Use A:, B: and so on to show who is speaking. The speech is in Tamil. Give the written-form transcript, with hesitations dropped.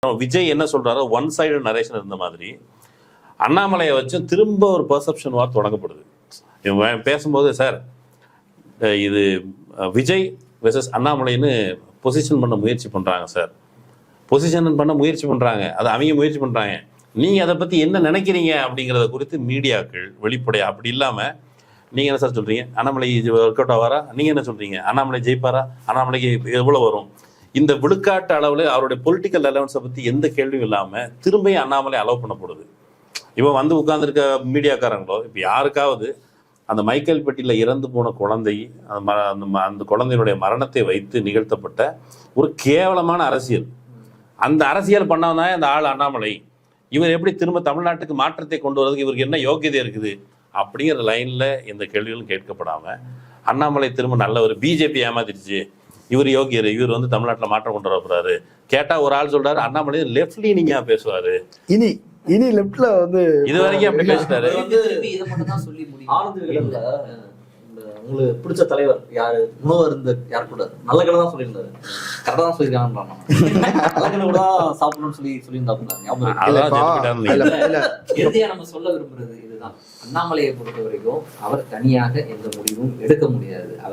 A: விஜய் என்ன சொல்றாரோ ஒன் சைடு நரேஷன் இருந்த மாதிரி அண்ணாமலையை வச்சும் திரும்ப ஒரு பெர்செப்ஷன் வார் தொடங்கப்படுது. இவன் பேசும்போது சார் இது விஜய் வெர்சஸ் அண்ணாமலைன்னு பொசிஷன் பண்ண முயற்சி பண்ணுறாங்க சார், பொசிஷன் பண்ண முயற்சி பண்ணுறாங்க, அது அவங்க முயற்சி பண்ணுறாங்க, நீங்கள் அதை பற்றி என்ன நினைக்கிறீங்க அப்படிங்கிறத குறித்து மீடியாக்கள் வெளிப்படையா அப்படி இல்லாமல் நீங்கள் என்ன சார் சொல்கிறீங்க, அண்ணாமலை ஒர்க் அவுட் ஆவாரா, நீங்கள் என்ன சொல்கிறீங்க, அண்ணாமலை ஜெயிப்பாரா, அண்ணாமலைக்கு எவ்வளோ வரும், இந்த விழுக்காட்டு அளவில் அவருடைய பொலிட்டிக்கல் அலவன்ஸை பற்றி எந்த கேள்வியும் இல்லாமல் திரும்பியும் அண்ணாமலை அலோவ் பண்ணப்படுது. இப்போ வந்து உட்கார்ந்துருக்க மீடியாக்காரங்களோ இப்போ யாருக்காவது அந்த மைக்கேல் பெட்டியில் இறந்து போன குழந்தை அந்த குழந்தையினுடைய மரணத்தை வைத்து நிகழ்த்தப்பட்ட ஒரு கேவலமான அரசியல், அந்த அரசியல் பண்ணாதான் அந்த ஆள் அண்ணாமலை, இவர் எப்படி திரும்ப தமிழ்நாட்டுக்கு மாற்றத்தை கொண்டு வரதுக்கு இவருக்கு என்ன யோக்கியதை இருக்குது அப்படிங்கிற லைனில் எந்த கேள்விகளும் கேட்கப்படாமல் அண்ணாமலை திரும்ப நல்லவர், பிஜேபி ஏமாத்திடுச்சு, இவர் யோகியர், இவர் வந்து தமிழ்நாட்டில் மாற்றம் கொண்டு வரப்போறாரு கேட்டால் ஒரு ஆள் சொல்றாரு அண்ணாமலை லெஃப்ட் லீனிங்காக பேசுவார்,
B: இனி லெஃப்ட்ல வந்து
A: இது வரைக்கும் அப்படி பேசிட்டாரு.
C: இதை மட்டும் தான் சொல்லி முடியும். உங்களுக்கு பிடிச்ச தலைவர் யாரு, உணவு இருந்து யார் கூட நல்ல கடை தான் சொல்லியிருந்தாரு, கரெக்டாக தான் சொல்லியிருக்காங்க, நல்ல கடை கூட சாப்பிடணும்னு சொல்லியிருந்தாங்க. இறுதியா நம்ம சொல்ல விரும்புறது இதுதான், அண்ணாமலையை பொறுத்த வரைக்கும் அவர் தனியாக எந்த முடிவும் எடுக்க முடியாது. அவர்